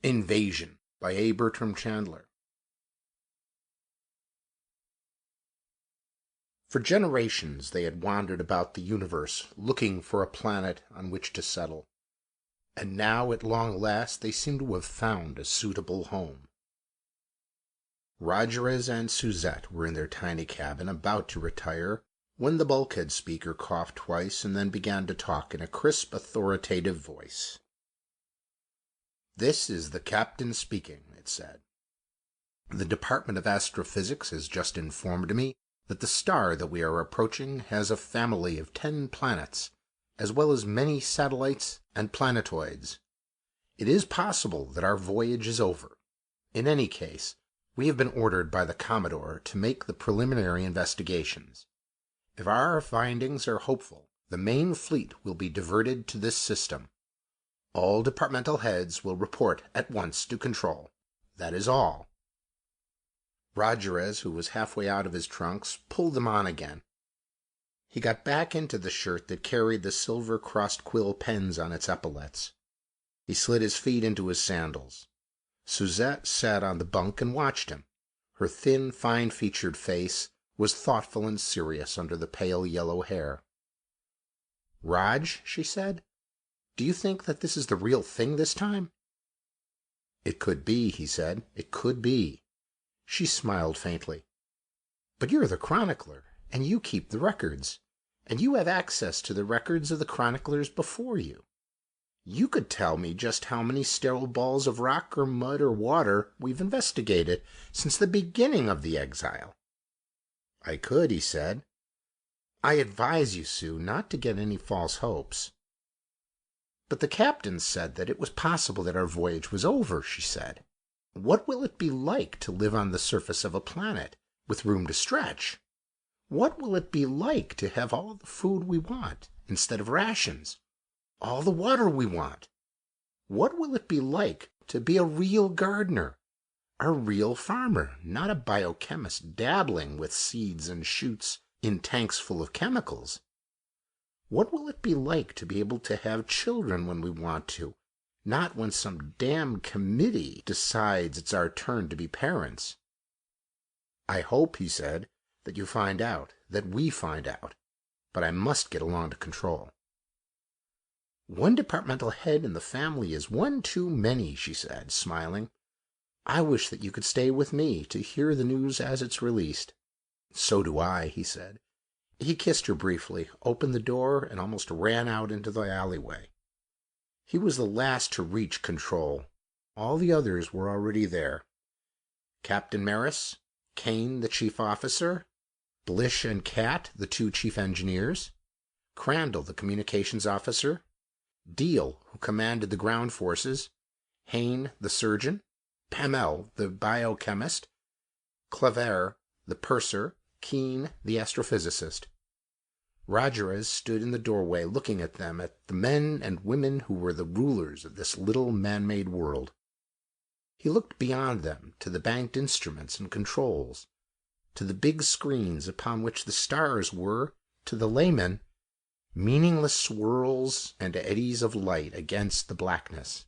Invasion by A. Bertram Chandler. For generations they had wandered about the universe looking for a planet on which to settle, and now at long last they seemed to have found a suitable home. Rogerez and Suzette were in their tiny cabin about to retire when the bulkhead speaker coughed twice and then began to talk in a crisp, authoritative voice. "This is the captain speaking," it said. "The Department of Astrophysics has just informed me that the star that we are approaching has a family of 10 planets, as well as many satellites and planetoids. It is possible that our voyage is over. In any case, we have been ordered by the Commodore to make the preliminary investigations. If our findings are hopeful, the main fleet will be diverted to this system. All departmental heads will report at once to control. That is all." Rogerez, who was halfway out of his trunks, pulled them on again. He got back into the shirt that carried the silver-crossed quill pens on its epaulets. He slid his feet into his sandals. Suzette sat on the bunk and watched him. Her thin, fine-featured face was thoughtful and serious under the pale yellow hair. "Raj," she said, "do you think that this is the real thing this time?" "It could be," he said. "It could be." She smiled faintly. "But you're the chronicler, and you keep the records, and you have access to the records of the chroniclers before you. You could tell me just how many sterile balls of rock or mud or water we've investigated since the beginning of the exile." "I could," he said. "I advise you, Sue, not to get any false hopes." "But the captain said that it was possible that our voyage was over," she said. "What will it be like to live on the surface of a planet, with room to stretch? What will it be like to have all the food we want, instead of rations? All the water we want? What will it be like to be a real gardener, a real farmer, not a biochemist dabbling with seeds and shoots in tanks full of chemicals? What will it be like to be able to have children when we want to, not when some damn committee decides it's our turn to be parents?" "I hope," he said, "that you find out, that we find out. But I must get along to control." "One departmental head in the family is one too many," she said, smiling. "I wish that you could stay with me to hear the news as it's released." "So do I," he said. He kissed her briefly, opened the door, and almost ran out into the alleyway. He was the last to reach control. All the others were already there. Captain Maris, Kane, the chief officer, Blish and Cat, the 2 chief engineers, Crandall, the communications officer, Deal, who commanded the ground forces, Hayne, the surgeon, Pamel, the biochemist, Claver, the purser, Keene, the astrophysicist. Rogerez stood in the doorway looking at them, at the men and women who were the rulers of this little man-made world. He looked beyond them to the banked instruments and controls, to the big screens upon which the stars were, to the layman, meaningless swirls and eddies of light against the blackness.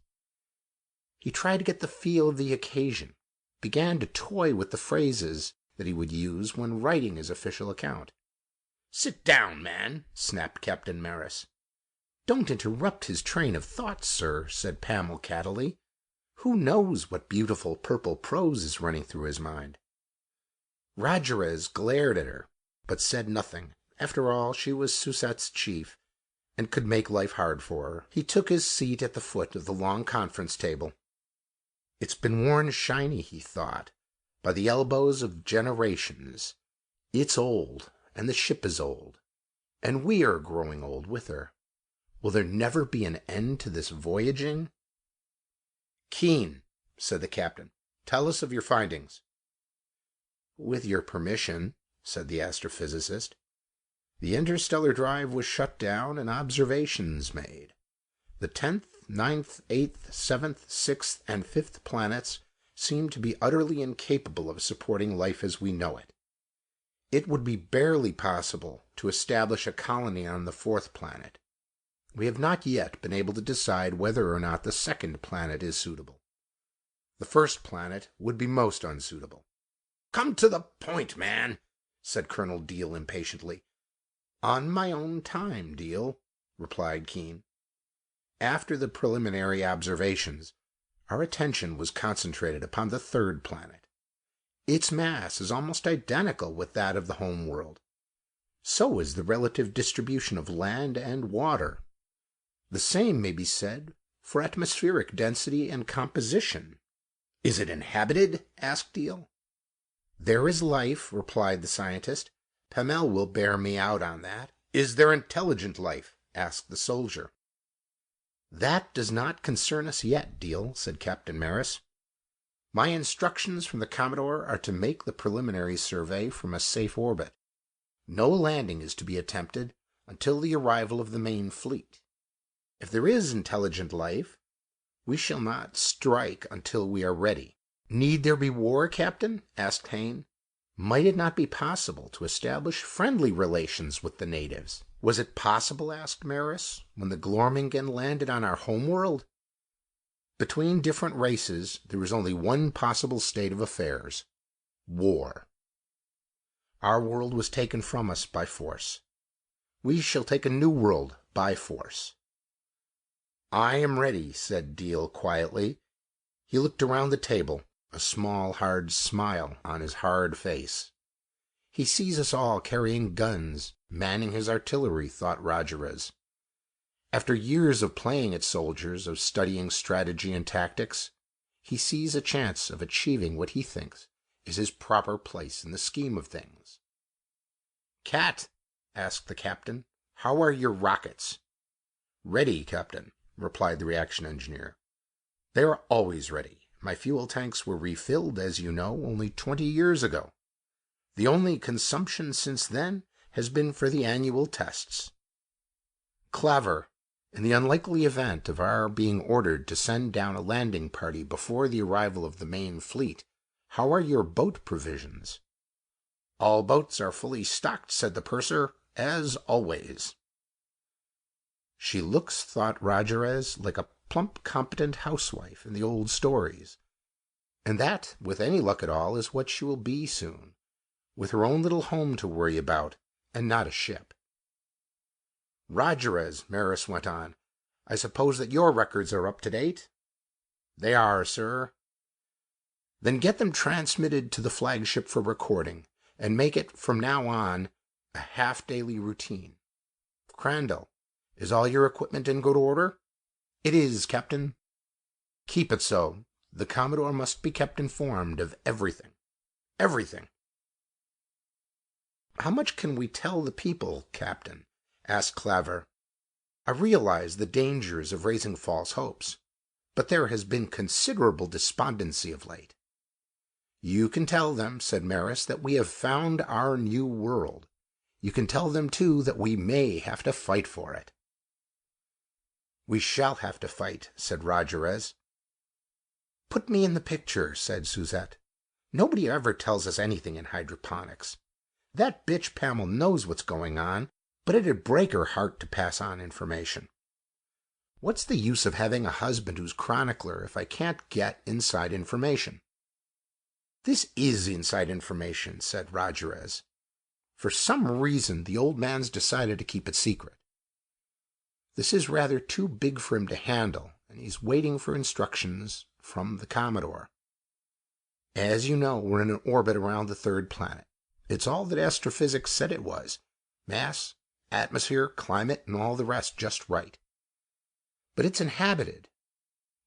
He tried to get the feel of the occasion, began to toy with the phrases that he would use when writing his official account. "Sit down, man," snapped Captain Maris. "Don't interrupt his train of thought, sir," said Pamel cattily. "Who knows what beautiful purple prose is running through his mind?" Rogerez glared at her, but said nothing. After all, she was Suzette's chief, and could make life hard for her. He took his seat at the foot of the long conference table. "It's been worn shiny," he thought, "by the elbows of generations. It's old, and the ship is old, and we are growing old with her. Will there never be an end to this voyaging?" "Keene," said the captain, "tell us of your findings." "With your permission," said the astrophysicist. "The interstellar drive was shut down and observations made. The 10th, 9th, 8th, 7th, 6th, and 5th planets seem to be utterly incapable of supporting life as we know it. It would be barely possible to establish a colony on the 4th planet. We have not yet been able to decide whether or not the 2nd planet is suitable. The first planet would be most unsuitable. "Come to the point, man," said Colonel Deal impatiently. "On my own time, Deal," replied Keene. After the preliminary observations, our attention was concentrated upon the third planet. Its mass is almost identical with that of the home world. So is the relative distribution of land and water. The same may be said for atmospheric density and composition. "Is it inhabited?" asked Deal. "There is life," replied the scientist. "Pamel will bear me out on that." "Is there intelligent life?" asked the soldier. "That does not concern us yet, Deal," said Captain Maris. "My instructions from the Commodore are to make the preliminary survey from a safe orbit. No landing is to be attempted until the arrival of the main fleet. If there is intelligent life, we shall not strike until we are ready." "Need there be war, Captain?" asked Hayne. "Might it not be possible to establish friendly relations with the natives?" "Was it possible," asked Maris, "when the Glormingen landed on our home world?" "Between different races there is only one possible state of affairs: war. Our world was taken from us by force. We shall take a new world by force." "I am ready," said Deal quietly. He looked around the table, a small hard smile on his hard face. "He sees us all carrying guns, manning his artillery," thought Rogerez. "After years of playing at soldiers, of studying strategy and tactics, he sees a chance of achieving what he thinks is his proper place in the scheme of things." "Cat," asked the captain, "how are your rockets?" "Ready, Captain," replied the reaction engineer. "They are always ready. My fuel tanks were refilled, as you know, only 20 years ago. The only consumption since then has been for the annual tests. Claver, in the unlikely event of our being ordered to send down a landing party before the arrival of the main fleet, how are your boat provisions?" "All boats are fully stocked," said the purser, "as always." "She looks," thought Rogerez, "like a plump, competent housewife in the old stories. And that, with any luck at all, is what she will be soon, with her own little home to worry about, and not a ship." "Rogerez," Maris went on, "I suppose that your records are up to date?" "They are, sir." "Then get them transmitted to the flagship for recording, and make it, from now on, a half-daily routine. Crandall, is all your equipment in good order?" "It is, Captain." "Keep it so. The Commodore must be kept informed of everything. Everything." "How much can we tell the people, Captain?" asked Claver. "I realize the dangers of raising false hopes, but there has been considerable despondency of late." "You can tell them," said Maris, "that we have found our new world. You can tell them, too, that we may have to fight for it." "We shall have to fight," said Rogerez. "Put me in the picture," said Suzette. "Nobody ever tells us anything in hydroponics. That bitch Pamel knows what's going on, but it'd break her heart to pass on information. What's the use of having a husband who's chronicler if I can't get inside information?" "This is inside information," said Rogerez. "For some reason the old man's decided to keep it secret. This is rather too big for him to handle, and he's waiting for instructions from the Commodore. As you know, we're in an orbit around the third planet. It's all that astrophysics said it was. Mass, atmosphere, climate, and all the rest just right. But it's inhabited.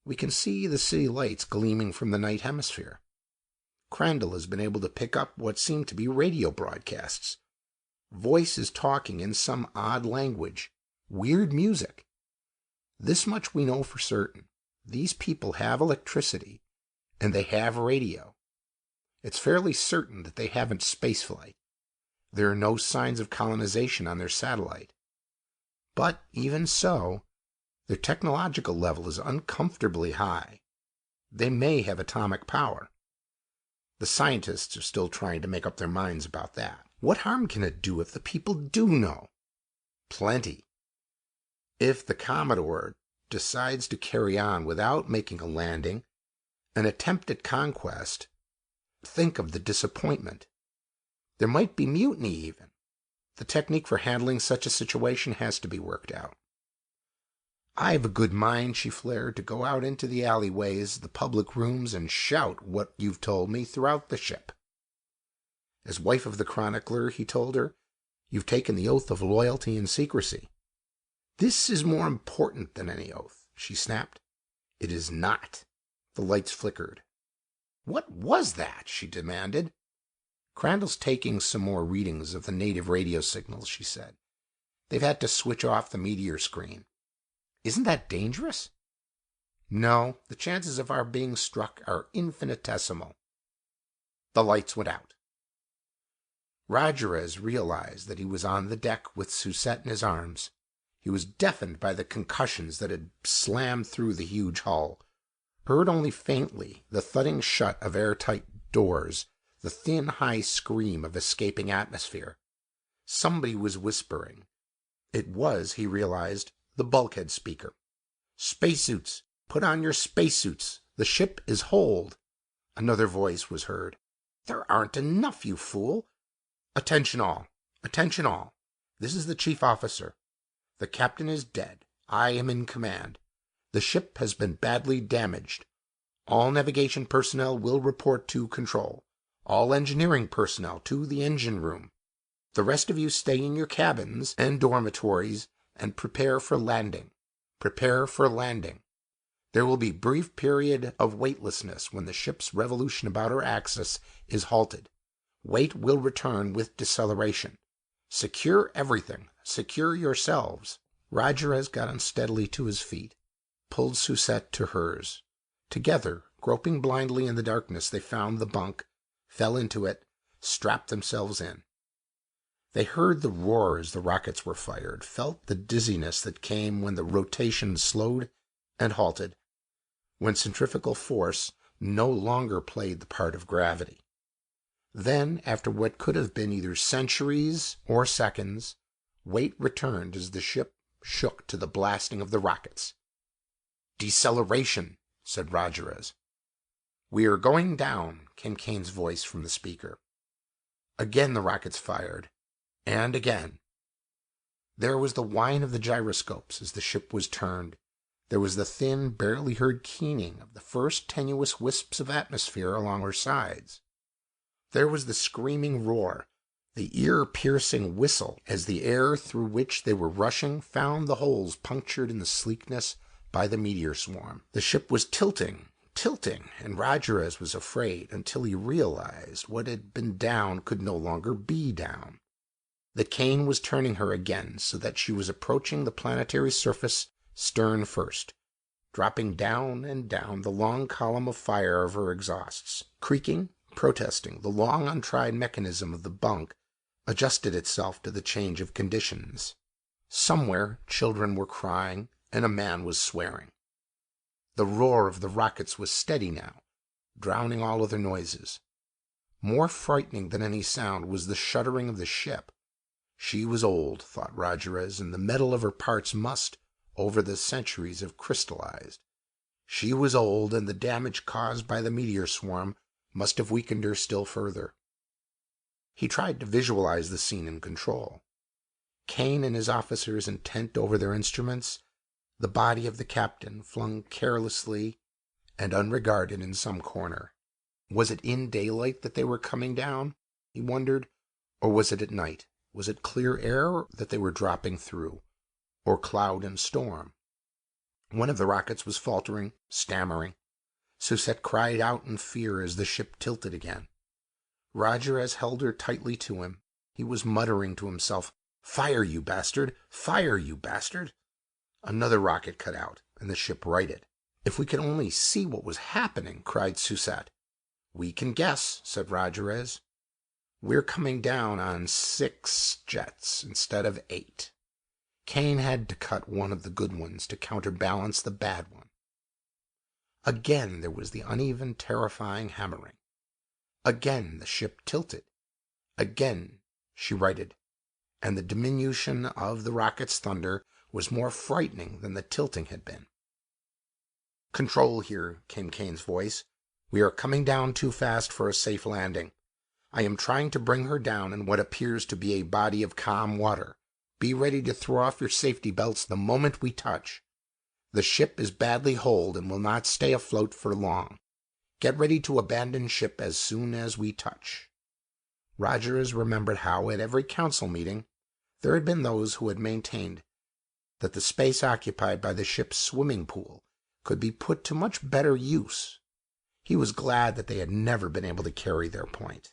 We can see the city lights gleaming from the night hemisphere. Crandall has been able to pick up what seem to be radio broadcasts. Voices talking in some odd language. Weird music. This much we know for certain. These people have electricity, and they have radio. It's fairly certain that they haven't spaceflight. There are no signs of colonization on their satellite. But even so, their technological level is uncomfortably high. They may have atomic power. The scientists are still trying to make up their minds about that. What harm can it do if the people do know? Plenty. If the Commodore decides to carry on without making a landing, An attempt at conquest. Think of the disappointment. There might be mutiny even. The technique for handling such a situation has to be worked out. I've a good mind, she flared, to go out into the alleyways, the public rooms, and shout what you've told me throughout the ship. As wife of the chronicler, he told her, you've taken the oath of loyalty and secrecy. This is more important than any oath, she snapped. It is not. The lights flickered. What was that? She demanded. Crandall's taking some more readings of the native radio signals, she said. They've had to switch off the meteor screen. Isn't that dangerous? No, the chances of our being struck are infinitesimal. The lights went out. Rogerez realized that he was on the deck with Susette in his arms. He was deafened by the concussions that had slammed through the huge hull, heard only faintly the thudding shut of airtight doors, the thin, high scream of escaping atmosphere. Somebody was whispering. It was, he realized, the bulkhead speaker. Spacesuits! Put on your spacesuits! The ship is holed! Another voice was heard. There aren't enough, you fool! Attention all! Attention all! This is the chief officer. The captain is dead. I am in command. The ship has been badly damaged. All navigation personnel will report to control. All engineering personnel to the engine room. The rest of you stay in your cabins and dormitories and prepare for landing. Prepare for landing. There will be brief period of weightlessness when the ship's revolution about her axis is halted. Weight will return with deceleration. Secure everything. Secure yourselves. Rogerez got unsteadily to his feet, pulled Susette to hers. Together, groping blindly in the darkness, they found the bunk, fell into it, strapped themselves in. They heard the roar as the rockets were fired, felt the dizziness that came when the rotation slowed and halted, when centrifugal force no longer played the part of gravity. Then, after what could have been either centuries or seconds, weight returned as the ship shook to the blasting of the rockets. Deceleration, said Rogerez. We are going down, came Kane's voice from the speaker. Again the rockets fired, and again. There was the whine of the gyroscopes as the ship was turned. There was the thin, barely heard keening of the first tenuous wisps of atmosphere along her sides. There was the screaming roar, the ear-piercing whistle, as the air through which they were rushing found the holes punctured in the sleekness by the meteor swarm. The ship was tilting, and Rogerez was afraid until he realized what had been down could no longer be down. That Kane was turning her again so that she was approaching the planetary surface stern first, dropping down and down the long column of fire of her exhausts. Creaking, protesting, the long untried mechanism of the bunk adjusted itself to the change of conditions. Somewhere children were crying and a man was swearing. The roar of the rockets was steady now, drowning all other noises. More frightening than any sound was the shuddering of the ship. She was old, thought Rogerez, and the metal of her parts must, over the centuries, have crystallized. She was old, and the damage caused by the meteor swarm must have weakened her still further. He tried to visualize the scene in control. Kane and his officers intent over their instruments, the body of the captain flung carelessly and unregarded in some corner. Was it in daylight that they were coming down, he wondered, or was it at night? Was it clear air that they were dropping through, or cloud and storm? One of the rockets was faltering, stammering. Susette cried out in fear as the ship tilted again. Rogerez held her tightly to him. He was muttering to himself, "Fire, you bastard! Fire, you bastard!" Another rocket cut out, and the ship righted. "If we could only see what was happening!" cried Susette. "We can guess," said Rogerez. "We're coming down on 6 jets instead of 8. Kane had to cut one of the good ones to counterbalance the bad one." Again there was the uneven, terrifying hammering. Again the ship tilted. Again she righted, and the diminution of the rocket's thunder was more frightening than the tilting had been. "Control here," came Kane's voice. We are coming down too fast for a safe landing. I am trying to bring her down in what appears to be a body of calm water. Be ready to throw off your safety belts the moment we touch. The ship is badly holed and will not stay afloat for long. Get ready to abandon ship as soon as we touch." Rogers remembered how, at every council meeting, there had been those who had maintained that the space occupied by the ship's swimming pool could be put to much better use. He was glad that they had never been able to carry their point.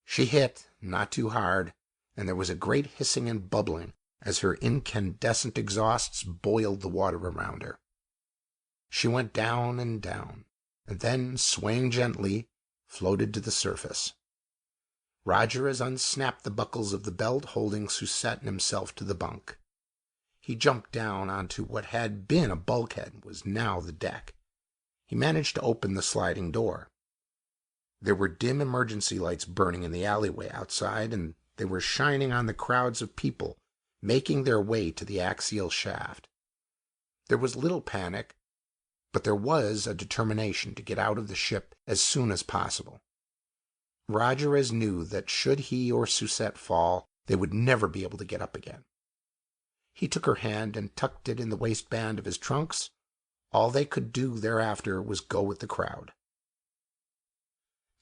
She hit, not too hard, and there was a great hissing and bubbling as her incandescent exhausts boiled the water around her. She went down and down, and then, swaying gently, floated to the surface. Rogers unsnapped the buckles of the belt holding Susette and himself to the bunk. He jumped down onto what had been a bulkhead and was now the deck. He managed to open the sliding door. There were dim emergency lights burning in the alleyway outside, and they were shining on the crowds of people making their way to the axial shaft. There was little panic, but there was a determination to get out of the ship as soon as possible. Rogers knew that should he or Susette fall, they would never be able to get up again. He took her hand and tucked it in the waistband of his trunks. All they could do thereafter was go with the crowd.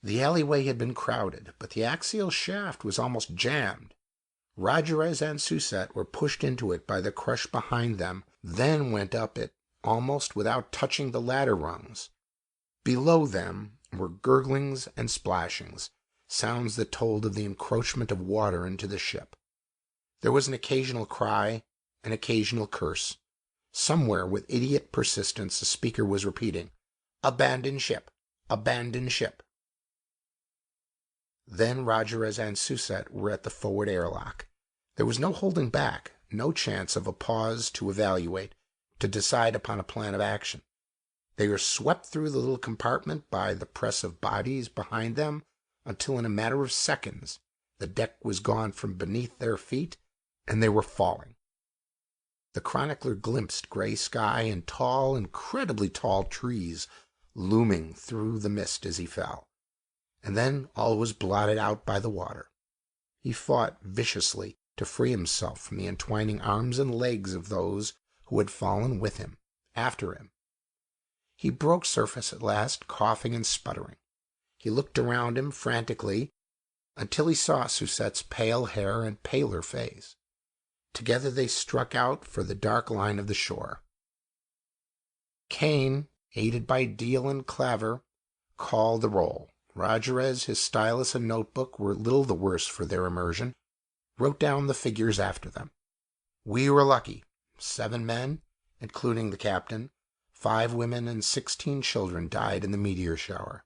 The alleyway had been crowded, but the axial shaft was almost jammed. Rogers and Susette were pushed into it by the crush behind them, then went up it almost without touching the ladder rungs. Below them were gurglings and splashings, sounds that told of the encroachment of water into the ship. There was an occasional cry, an occasional curse. Somewhere, with idiot persistence, a speaker was repeating, "Abandon ship! Abandon ship!" Then Rogers and Susette were at the forward airlock. There was no holding back, no chance of a pause to evaluate, to decide upon a plan of action. They were swept through the little compartment by the press of bodies behind them until in a matter of seconds the deck was gone from beneath their feet and they were falling. The chronicler glimpsed gray sky and tall, incredibly tall trees looming through the mist as he fell, and then all was blotted out by the water. He fought viciously to free himself from the entwining arms and legs of those who had fallen with him, after him. He broke surface at last, coughing and sputtering. He looked around him frantically until he saw Susette's pale hair and paler face. Together they struck out for the dark line of the shore. Kane, aided by Deal and Claver, called the roll. Rogers, his stylus and notebook were little the worse for their immersion, wrote down the figures after them. We were lucky. 7 men, including the captain, 5 women, and 16 children died in the meteor shower.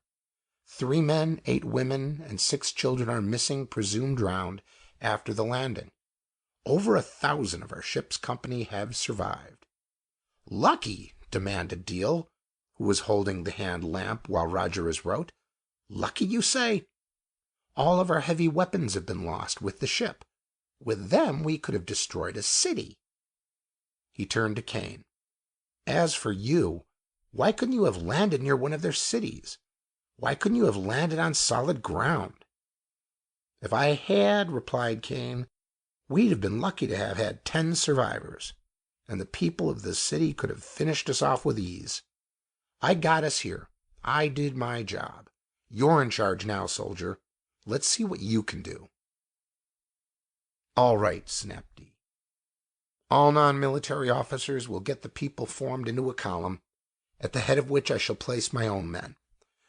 3 men, 8 women, and 6 children are missing, presumed drowned, after the landing. Over 1,000 of our ship's company have survived. Lucky? Demanded Deal, who was holding the hand lamp while Rogers wrote. Lucky, you say? All of our heavy weapons have been lost with the ship. With them we could have destroyed a city. He turned to Kane. As for you, why couldn't you have landed near one of their cities? Why couldn't you have landed on solid ground? If I had, replied Kane, we'd have been lucky to have had 10 survivors, and the people of the city could have finished us off with ease. I got us here. I did my job. You're in charge now, soldier. Let's see what you can do. All right, snapped Dee. All non-military officers will get the people formed into a column, at the head of which I shall place my own men.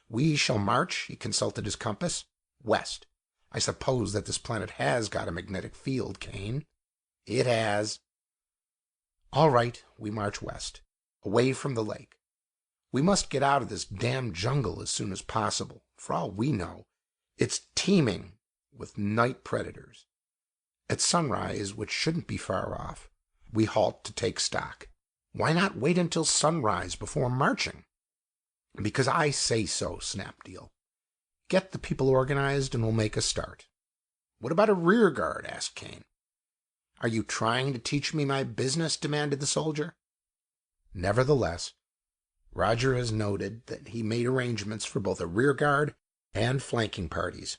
We shall march, he consulted his compass, west. I suppose that this planet has got a magnetic field, Kane. It has. All right, we march west, away from the lake. We must get out of this damned jungle as soon as possible. For all we know, it's teeming with night predators. At sunrise, which shouldn't be far off, we halt to take stock. Why not wait until sunrise before marching? Because I say so, snapped Deal. Get the people organized and we'll make a start. What about a rear guard? Asked Kane. Are you trying to teach me my business? Demanded the soldier. Nevertheless, Roger has noted that he made arrangements for both a rear guard and flanking parties.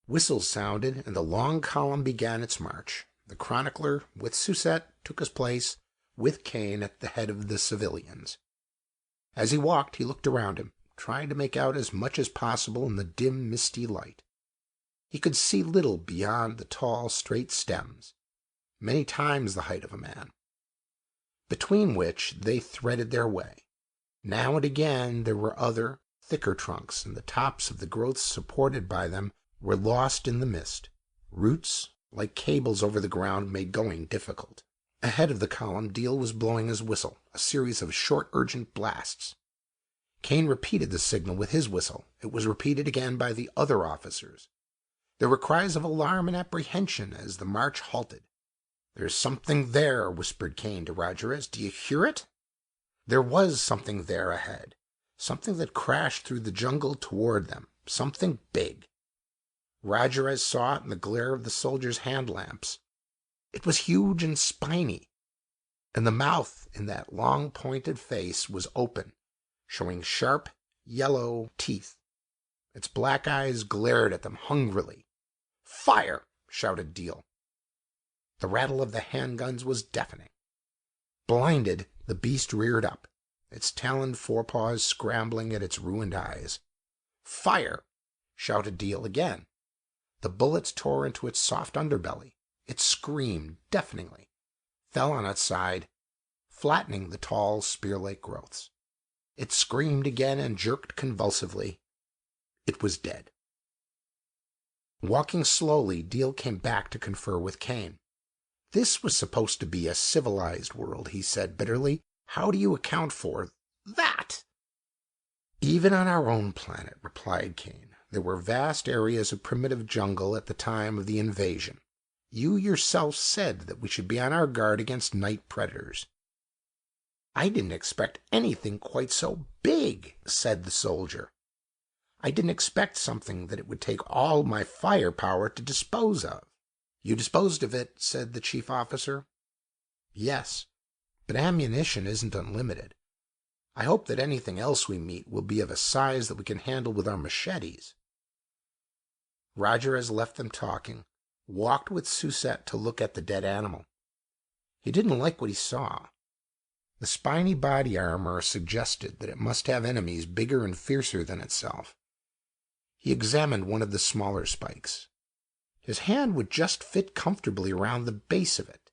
Whistles sounded, and the long column began its march. The chronicler, with Susette, took his place, with Kane, at the head of the civilians. As he walked, he looked around him, trying to make out as much as possible in the dim, misty light. He could see little beyond the tall, straight stems, many times the height of a man, between which they threaded their way. Now and again there were other, thicker trunks, and the tops of the growths supported by them were lost in the mist. Roots, like cables over the ground, made going difficult. Ahead of the column, Deal was blowing his whistle, a series of short, urgent blasts. Kane repeated the signal with his whistle. It was repeated again by the other officers. There were cries of alarm and apprehension as the march halted. "There's something there," whispered Kane to Rogerez. "Do you hear it?" There was something there ahead, something that crashed through the jungle toward them, something big. Rogerez saw it in the glare of the soldiers' hand lamps. It was huge and spiny, and the mouth in that long pointed face was open, showing sharp, yellow teeth. Its black eyes glared at them hungrily. "Fire!" shouted Deal. The rattle of the handguns was deafening. Blinded, the beast reared up, its taloned forepaws scrambling at its ruined eyes. "Fire!" shouted Deal again. The bullets tore into its soft underbelly. It screamed deafeningly, fell on its side, flattening the tall, spear-like growths. It screamed again and jerked convulsively. It was dead. Walking slowly, Deal came back to confer with Kane. "This was supposed to be a civilized world," he said bitterly. "How do you account for that?" "Even on our own planet," replied Kane, "there were vast areas of primitive jungle at the time of the invasion. You yourself said that we should be on our guard against night predators." "I didn't expect anything quite so big," said the soldier. "I didn't expect something that it would take all my firepower to dispose of." "You disposed of it," said the chief officer. "Yes, but ammunition isn't unlimited. I hope that anything else we meet will be of a size that we can handle with our machetes." Roger has left them talking, walked with Susette to look at the dead animal. He didn't like what he saw. The spiny body armor suggested that it must have enemies bigger and fiercer than itself. He examined one of the smaller spikes. His hand would just fit comfortably around the base of it.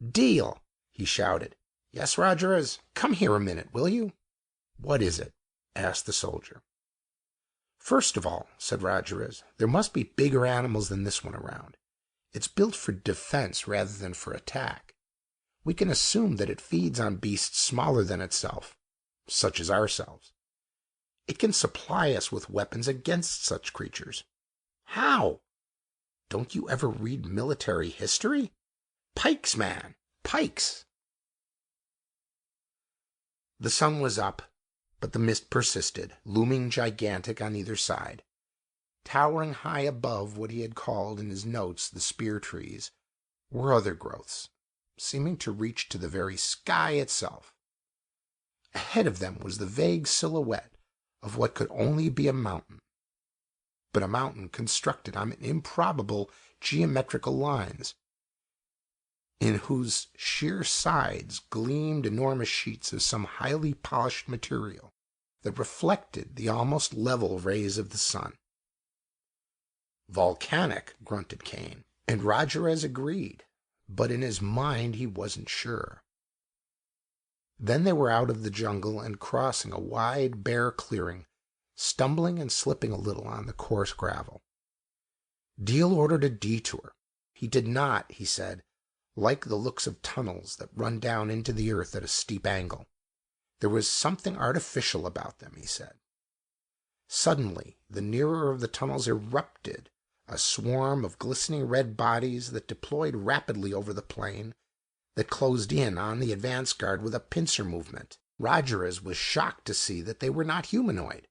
"Deal!" he shouted. "Yes, Rogerez? Come here a minute, will you?" "What is it?" asked the soldier. "First of all," said Rogerez, "there must be bigger animals than this one around. It's built for defense rather than for attack. We can assume that it feeds on beasts smaller than itself, such as ourselves. It can supply us with weapons against such creatures." "How?" "Don't you ever read military history? Pikes, man, pikes." The sun was up, but the mist persisted, looming gigantic on either side. Towering high above what he had called in his notes the spear trees were other growths, seeming to reach to the very sky itself. Ahead of them was the vague silhouette of what could only be a mountain, but a mountain constructed on improbable geometrical lines, in whose sheer sides gleamed enormous sheets of some highly polished material that reflected the almost level rays of the sun. "Volcanic," grunted Kane, and Rogerez agreed, but in his mind he wasn't sure. Then they were out of the jungle and crossing a wide, bare clearing, stumbling and slipping a little on the coarse gravel. Deal ordered a detour. He did not, he said, like the looks of tunnels that run down into the earth at a steep angle. There was something artificial about them, he said. Suddenly, the nearer of the tunnels erupted a swarm of glistening red bodies that deployed rapidly over the plain, that closed in on the advance guard with a pincer movement. Rogerez was shocked to see that they were not humanoid,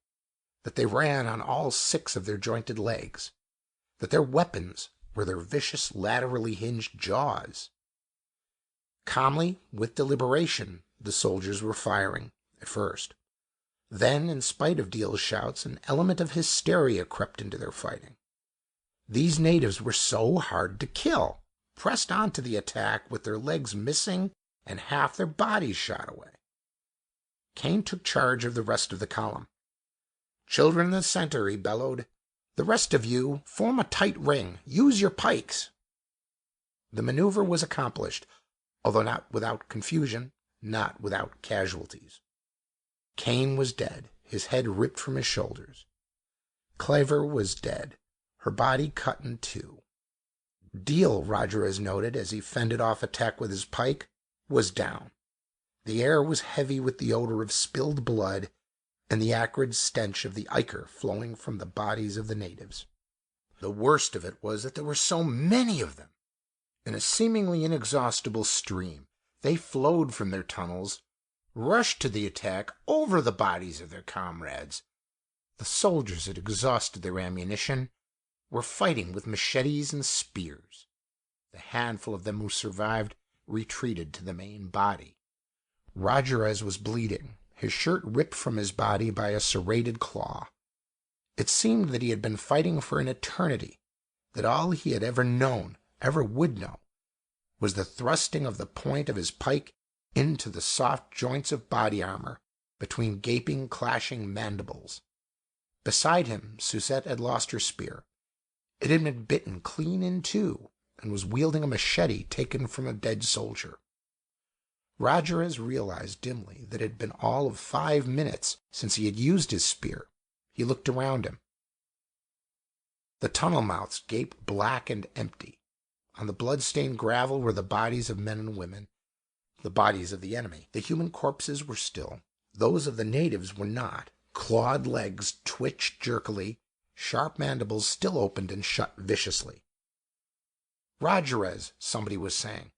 that they ran on all 6 of their jointed legs, that their weapons were their vicious laterally hinged jaws. Calmly, with deliberation, the soldiers were firing, at first. Then, in spite of Deal's shouts, an element of hysteria crept into their fighting. These natives were so hard to kill, pressed on to the attack with their legs missing and half their bodies shot away. Kane took charge of the rest of the column. "Children in the center," he bellowed. "The rest of you, form a tight ring. Use your pikes." The maneuver was accomplished, although not without confusion, not without casualties. Kane was dead, his head ripped from his shoulders. Clever was dead, her body cut in two. Deal, Rogerez noted as he fended off attack with his pike, was down. The air was heavy with the odor of spilled blood and the acrid stench of the ichor flowing from the bodies of the natives. The worst of it was that there were so many of them. In a seemingly inexhaustible stream, they flowed from their tunnels, rushed to the attack over the bodies of their comrades. The soldiers had exhausted their ammunition, were fighting with machetes and spears. The handful of them who survived retreated to the main body. Rogerez was bleeding, his shirt ripped from his body by a serrated claw. It seemed that he had been fighting for an eternity, that all he had ever known, ever would know, was the thrusting of the point of his pike into the soft joints of body armor between gaping, clashing mandibles. Beside him, Susette had lost her spear. It had been bitten clean in two and was wielding a machete taken from a dead soldier. Rogerez realized dimly that it had been all of 5 minutes since he had used his spear. He looked around him. The tunnel mouths gaped black and empty. On the blood-stained gravel were the bodies of men and women, the bodies of the enemy. The human corpses were still. Those of the natives were not. Clawed legs twitched jerkily. Sharp mandibles still opened and shut viciously. "Rogerez," somebody was saying,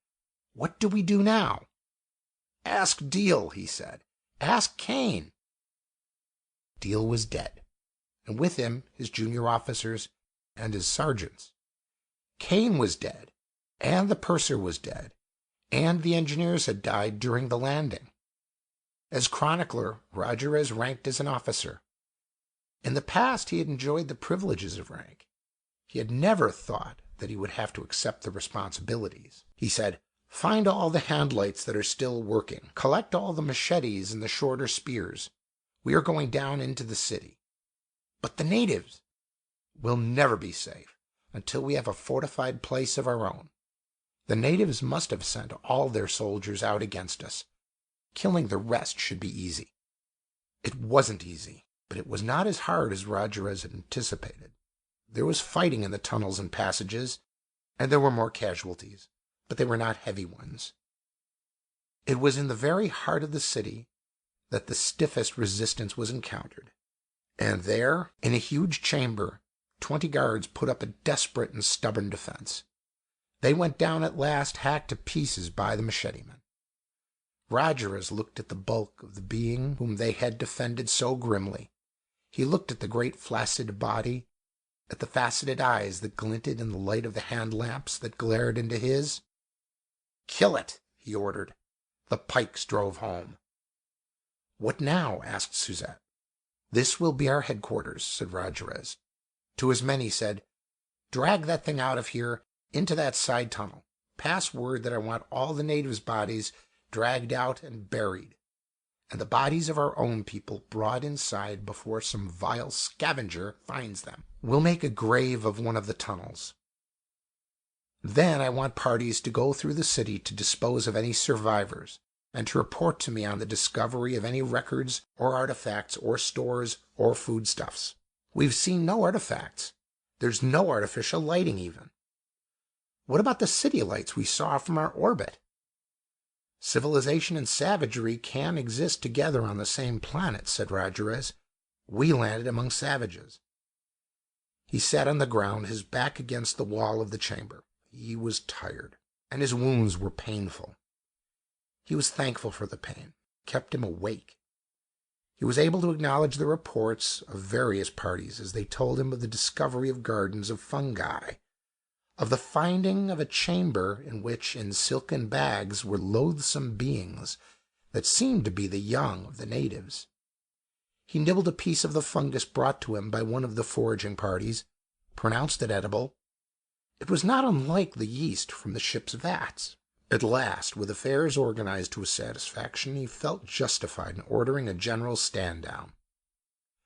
"what do we do now?" "Ask Deal," he said. "Ask Kane." Deal was dead, and with him his junior officers and his sergeants. Kane was dead, and the purser was dead, and the engineers had died during the landing. As chronicler, Rogerez ranked as an officer. In the past he had enjoyed the privileges of rank. He had never thought that he would have to accept the responsibilities. He said, "Find all the handlights that are still working. Collect all the machetes and the shorter spears. We are going down into the city. But the natives will never be safe until we have a fortified place of our own. The natives must have sent all their soldiers out against us. Killing the rest should be easy." It wasn't easy, but it was not as hard as Rogerez had anticipated. There was fighting in the tunnels and passages, and there were more casualties, but they were not heavy ones. It was in the very heart of the city that the stiffest resistance was encountered, and there, in a huge chamber, 20 guards put up a desperate and stubborn defense. They went down at last, hacked to pieces by the machete-men. Rogerez looked at the bulk of the being whom they had defended so grimly. He looked at the great flaccid body, at the faceted eyes that glinted in the light of the hand lamps that glared into his. "Kill it," he ordered. The pikes drove home. "What now?" asked Susette. "This will be our headquarters," said Rogerez. To his men he said, "Drag that thing out of here into that side tunnel. Pass word that I want all the natives' bodies dragged out and buried, and the bodies of our own people brought inside before some vile scavenger finds them. We'll make a grave of one of the tunnels. Then I want parties to go through the city to dispose of any survivors, and to report to me on the discovery of any records or artifacts or stores or foodstuffs. We've seen no artifacts. There's no artificial lighting even. What about the city lights we saw from our orbit? Civilization and savagery can exist together on the same planet," said Rogerez. "We landed among savages." He sat on the ground, his back against the wall of the chamber. He was tired, and his wounds were painful. He was thankful for the pain. It kept him awake. He was able to acknowledge the reports of various parties as they told him of the discovery of gardens of fungi, of the finding of a chamber in which, in silken bags, were loathsome beings that seemed to be the young of the natives. He nibbled a piece of the fungus brought to him by one of the foraging parties, pronounced it edible. It was not unlike the yeast from the ship's vats. At last, with affairs organized to his satisfaction, he felt justified in ordering a general stand-down.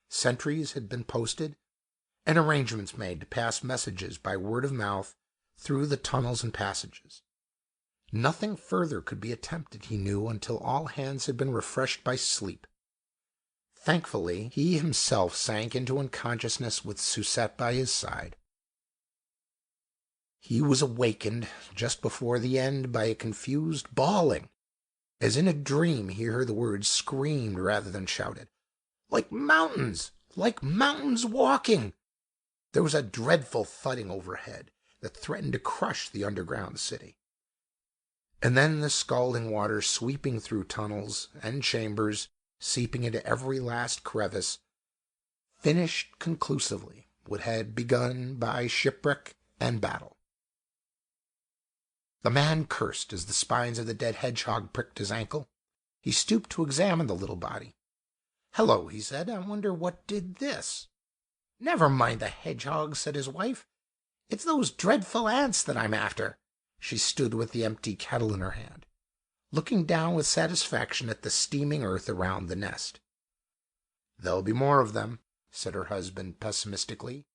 Sentries had been posted, and arrangements made to pass messages by word of mouth through the tunnels and passages. Nothing further could be attempted, he knew, until all hands had been refreshed by sleep. Thankfully, he himself sank into unconsciousness with Susette by his side. He was awakened just before the end by a confused bawling. As in a dream, he heard the words screamed rather than shouted. Like mountains! Like mountains walking! There was a dreadful thudding overhead that threatened to crush the underground city. And then the scalding water sweeping through tunnels and chambers, seeping into every last crevice, finished conclusively what had begun by shipwreck and battle. The man cursed as the spines of the dead hedgehog pricked his ankle. He stooped to examine the little body. "Hello," he said, "I wonder what did this." "Never mind the hedgehog," said his wife. "It's those dreadful ants that I'm after." She stood with the empty kettle in her hand, looking down with satisfaction at the steaming earth around the nest. "There'll be more of them," said her husband pessimistically.